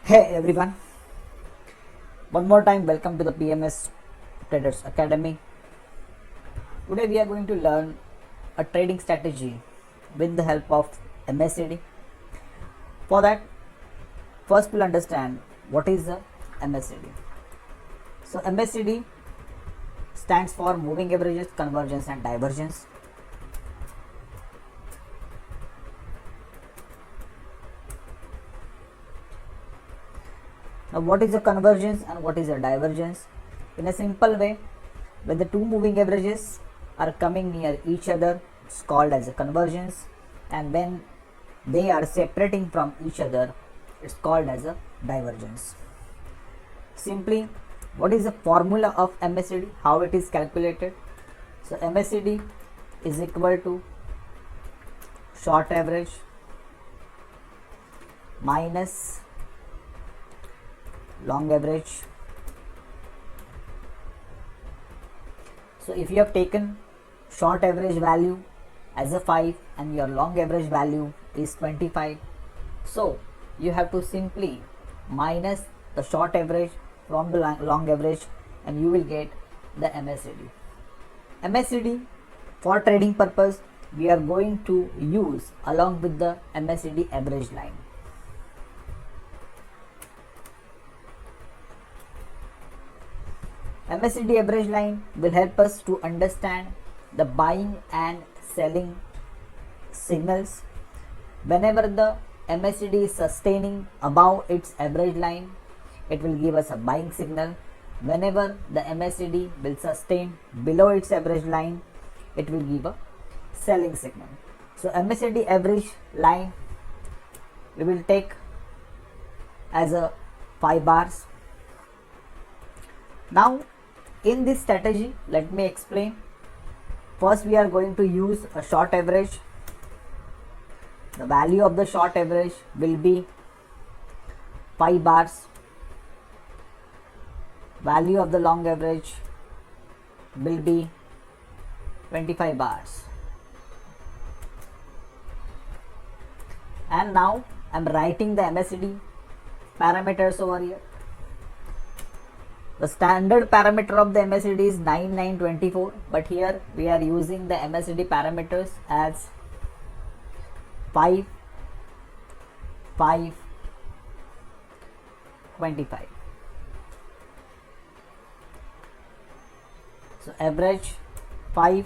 Hey everyone, one more time welcome to the PMS Traders Academy. Today we are going to learn a trading strategy with the help of MACD. For that, first we'll understand what is the MACD. So MACD stands for moving averages, convergence and divergence. Now what is a convergence and what is a divergence? In a simple way, when the two moving averages are coming near each other, it's called as a convergence, and when they are separating from each other, it's called as a divergence. Simply, what is the formula of MACD? How it is calculated? So MACD is equal to short average minus long average. So if you have taken short average value as a 5 and your long average value is 25, so you have to simply minus the short average from the long average and you will get the MACD. MACD for trading purpose we are going to use along with the MACD average line. MACD average line will help us to understand the buying and selling signals. Whenever the MACD is sustaining above its average line, it will give us a buying signal. Whenever the MACD will sustain below its average line, it will give a selling signal. So MACD average line we will take as a 5 bars. Now in this strategy, let me explain. First we are going to use a short average. The value of the short average will be 5 bars. Value of the long average will be 25 bars. And now I am writing the MACD parameters over here. The standard parameter of the MACD is 9924, but here we are using the MACD parameters as 5, 5, 25. So average 5,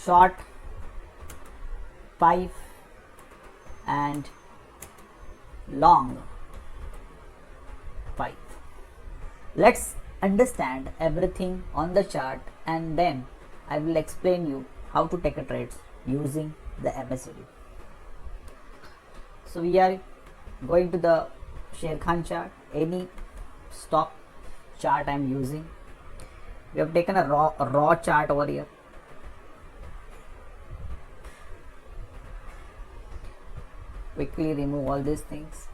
short 5 and long 5. Let's understand everything on the chart and then I will explain you how to take a trades using the MACD. So we are going to the Sharekhan chart, any stock chart I am using. We have taken a raw chart over here. Quickly remove all these things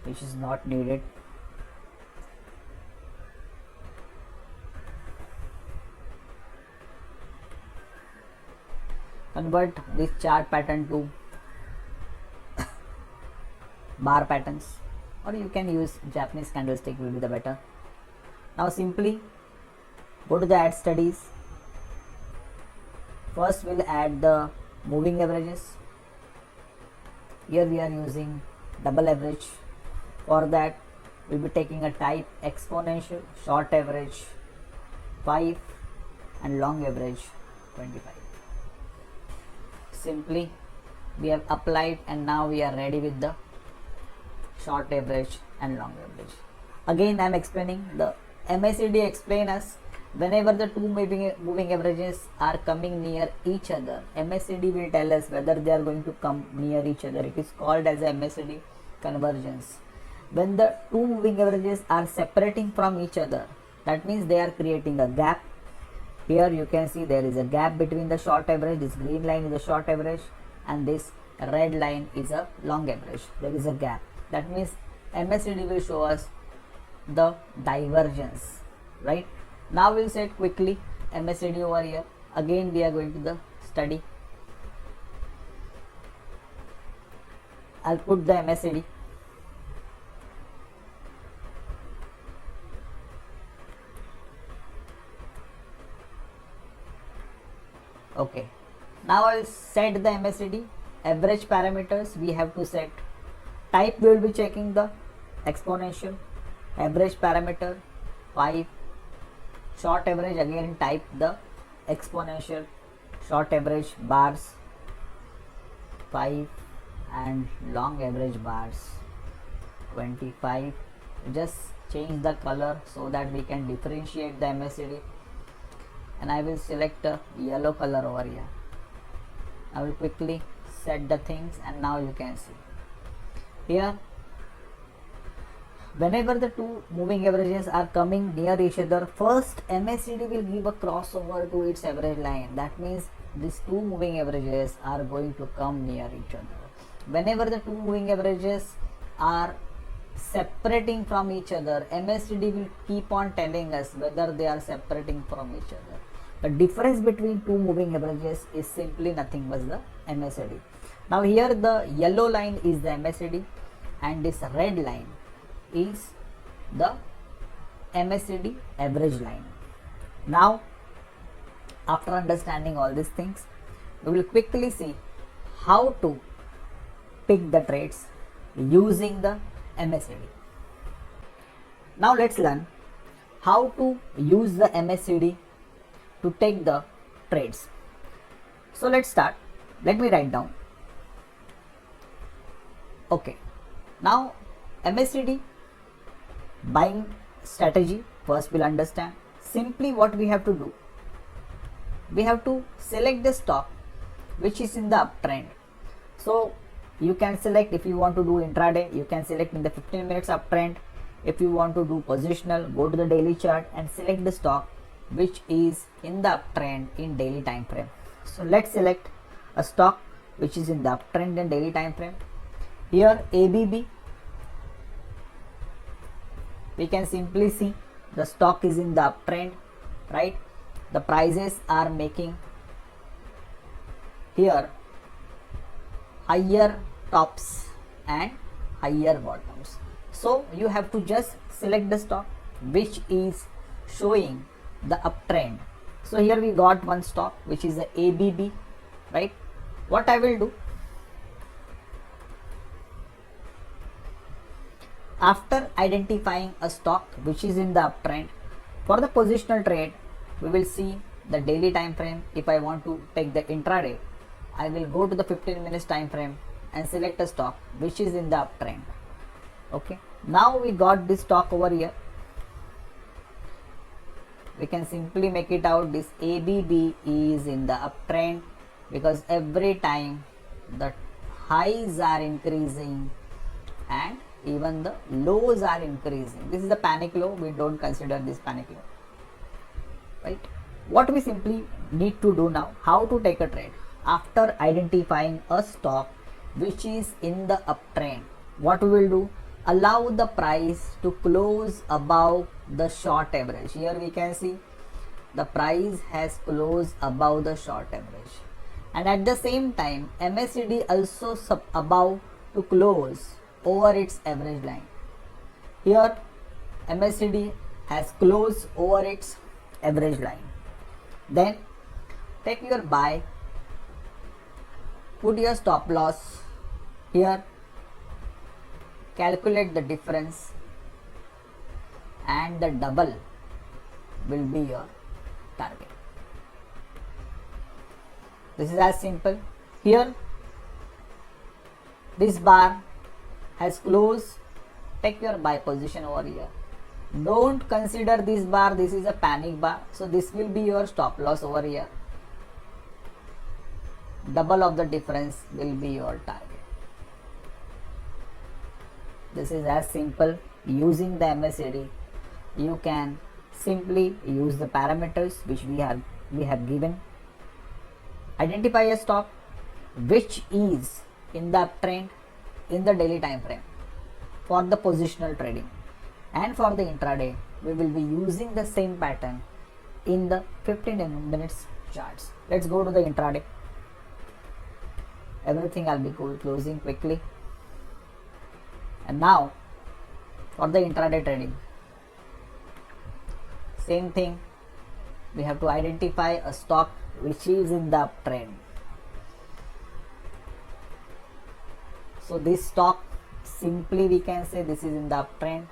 which is not needed. Convert this chart pattern to bar patterns, or you can use Japanese candlestick, will be the better. Now simply go to the add studies. First we'll add the moving averages. Here we are using double average. For that we'll be taking a type exponential, short average 5 and long average 25. Simply we have applied and now we are ready with the short average and long average. Again I am explaining the MACD explain us whenever the two moving averages are coming near each other, MACD will tell us whether they are going to come near each other. It is called as MACD convergence. When the two moving averages are separating from each other, that means they are creating a gap. Here you can see there is a gap between the short average. This green line is the short average and this red line is a long average. There is a gap. That means MACD will show us the divergence, right? Now we'll set quickly MACD over here. Again we are going to the study. I'll put the MACD. Okay, now I'll set the MACD. Average parameters we have to set. Type we will be checking the exponential. Average parameter 5. Short average again type the exponential. Short average bars 5 and long average bars 25. Just change the color so that we can differentiate the MACD, and I will select a yellow color over here. I will quickly set the things, and now you can see here whenever the two moving averages are coming near each other, first MACD will give a crossover to its average line. That means these two moving averages are going to come near each other. Whenever the two moving averages are separating from each other, MACD will keep on telling us whether they are separating from each other. The difference between two moving averages is simply nothing but the MACD. Now here the yellow line is the MACD and this red line is the MACD average line. Now after understanding all these things, we will quickly see how to pick the trades using the MACD. Now let's learn how to use the MACD to take the trades. So let's start. Let me write down. Okay, now MACD buying strategy, first we'll understand. Simply what we have to do, we have to select the stock which is in the uptrend. So you can select, if you want to do intraday, you can select in the 15 minutes uptrend. If you want to do positional, go to the daily chart and select the stock which is in the uptrend in daily time frame. So let's select a stock which is in the uptrend in daily time frame. Here ABB, we can simply see the stock is in the uptrend, right? The prices are making here higher tops and higher bottoms. So you have to just select the stock which is showing the uptrend. So here we got one stock which is the ABB, right? What I will do, after identifying a stock which is in the uptrend, for the positional trade we will see the daily time frame. If I want to take the intraday, I will go to the 15 minutes time frame and select a stock which is in the uptrend. Okay, now we got this stock over here. We can simply make it out, this ABB is in the uptrend because every time the highs are increasing and even the lows are increasing. This is the panic low, we don't consider this panic low, right? What we simply need to do now, how to take a trade after identifying a stock which is in the uptrend. What we will do, allow the price to close above the short average. Here we can see the price has closed above the short average, and at the same time MACD also above to close over its average line. Here MACD has closed over its average line. Then take your buy, put your stop loss here, calculate the difference, and the double will be your target. This is as simple. Here this bar has closed, take your buy position over here. Don't consider this bar, this is a panic bar, so this will be your stop loss over here. Double of the difference will be your target. This is as simple. Using the MACD, you can simply use the parameters which we have given. Identify a stock which is in the uptrend in the daily time frame for the positional trading, and for the intraday we will be using the same pattern in the 15 minutes charts. Let's go to the intraday. Everything I'll be closing quickly. And now for the intraday trading, same thing, we have to identify a stock which is in the uptrend. So this stock, simply we can say this is in the uptrend.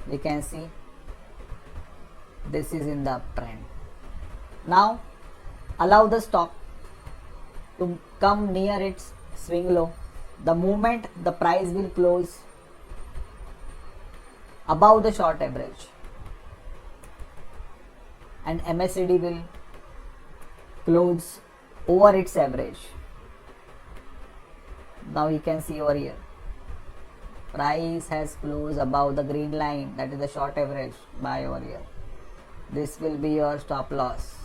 We can see this is in the uptrend. Now allow the stock to come near its swing low. The moment the price will close above the short average and MACD will close over its average. Now you can see over here, price has closed above the green line, that is the short average. Buy over here. This will be your stop loss.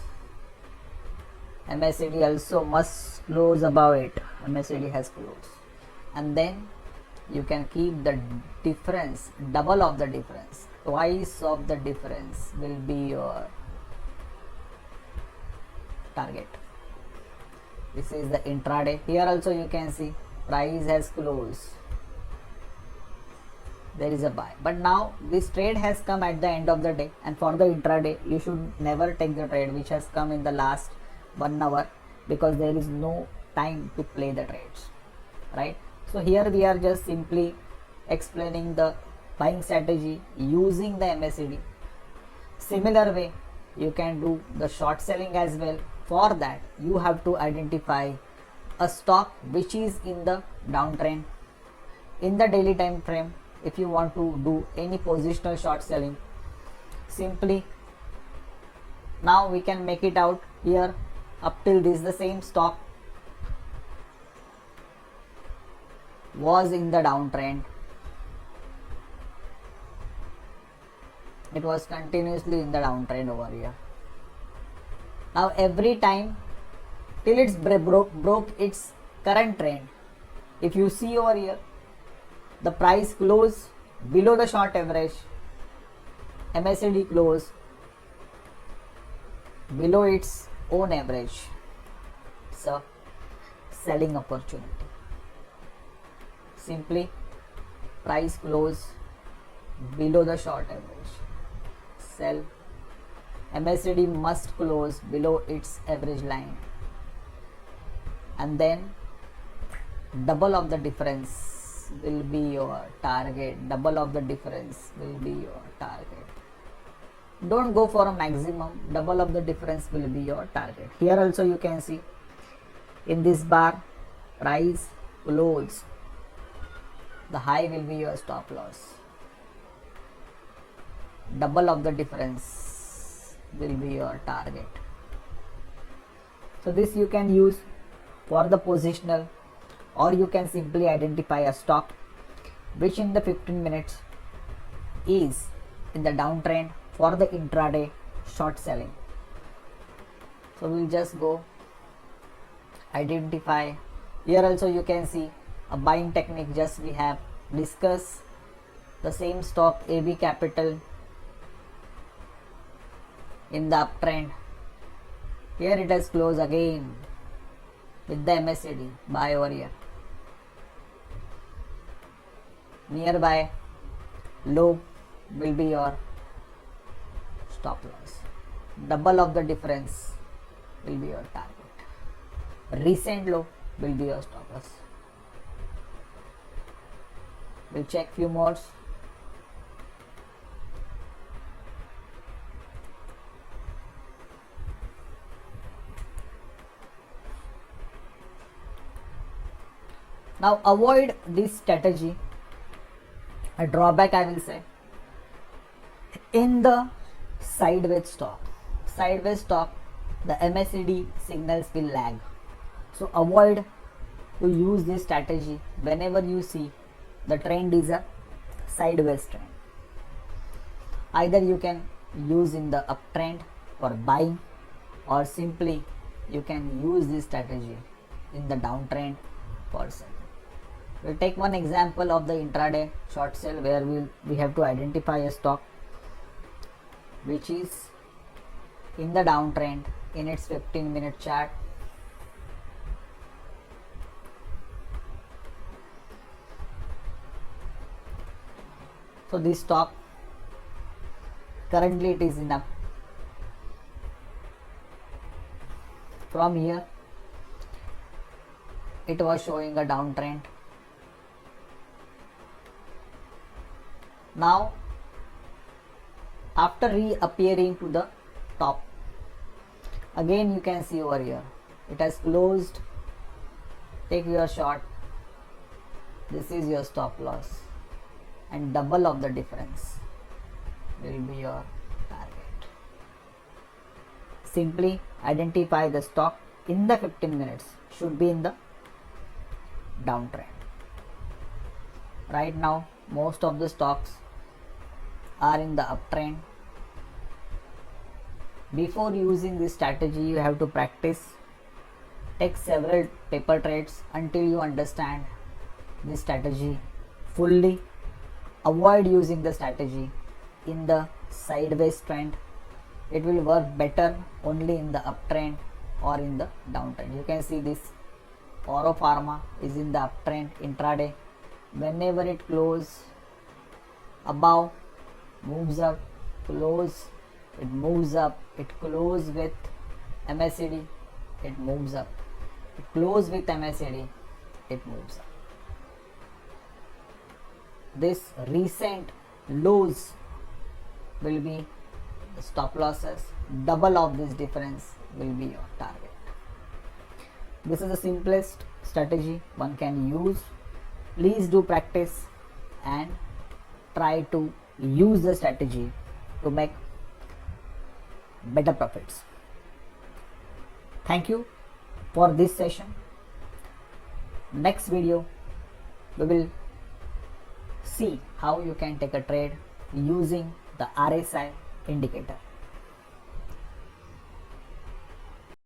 MACD also must close above it. MACD has closed, and then you can keep the difference, double of the difference, twice of the difference will be your target. This is the intraday. Here also you can see price has closed, there is a buy, but now this trade has come at the end of the day, and for the intraday you should never take the trade which has come in the last 1 hour, because there is no time to play the trades, right? So here we are just simply explaining the buying strategy using the MACD. Similar way you can do the short selling as well. For that you have to identify a stock which is in the downtrend in the daily time frame. If you want to do any positional short selling, simply now we can make it out here. Up till this, the same stock was in the downtrend. It was continuously in the downtrend over here. Now every time till it's broke its current trend, if you see over here, the price closed below the short average, MACD closed below its own average. So selling opportunity. Simply price close below the short average, sell. MACD must close below its average line, and then double of the difference will be your target. Double of the difference will be your target. Don't go for a maximum, double of the difference will be your target. Here also you can see in this bar, price close, the high will be your stop loss. Double of the difference will be your target. So this you can use for the positional, or you can simply identify a stock which in the 15 minutes is in the downtrend for the intraday short selling. So we'll just go identify. Here also you can see a buying technique, just we have discussed the same stock AB Capital in the uptrend. Here it has closed again with the MACD, buy over here. Nearby low will be your stop loss. Double of the difference will be your target. Recent low will be your stop loss. We'll check few more. Now avoid this strategy. A drawback I will say, in the sideways stock, the MACD signals will lag. So avoid to use this strategy whenever you see the trend is a sideways trend. Either you can use in the uptrend for buying, or simply you can use this strategy in the downtrend for selling. We'll take one example of the intraday short sell, where we have to identify a stock which is in the downtrend in its 15-minute chart. So this stock currently it is in up. From here it was showing a downtrend. Now after reappearing to the top, again you can see over here it has closed. Take your short. This is your stop loss, and double of the difference will be your target. Simply identify the stock in the 15 minutes should be in the downtrend. Right now most of the stocks are in the uptrend. Before using this strategy you have to practice. Take several paper trades until you understand this strategy fully. Avoid using the strategy in the sideways trend. It will work better only in the uptrend or in the downtrend. You can see this Oro Pharma is in the uptrend intraday. Whenever it closes above, moves up, close, it moves up, it close with MACD, it moves up, it close with MACD, it moves up. This recent lows will be the stop losses. Double of this difference will be your target. This is the simplest strategy one can use. Please do practice and try to use the strategy to make better profits. Thank you for this session. Next video we will see how you can take a trade using the RSI indicator.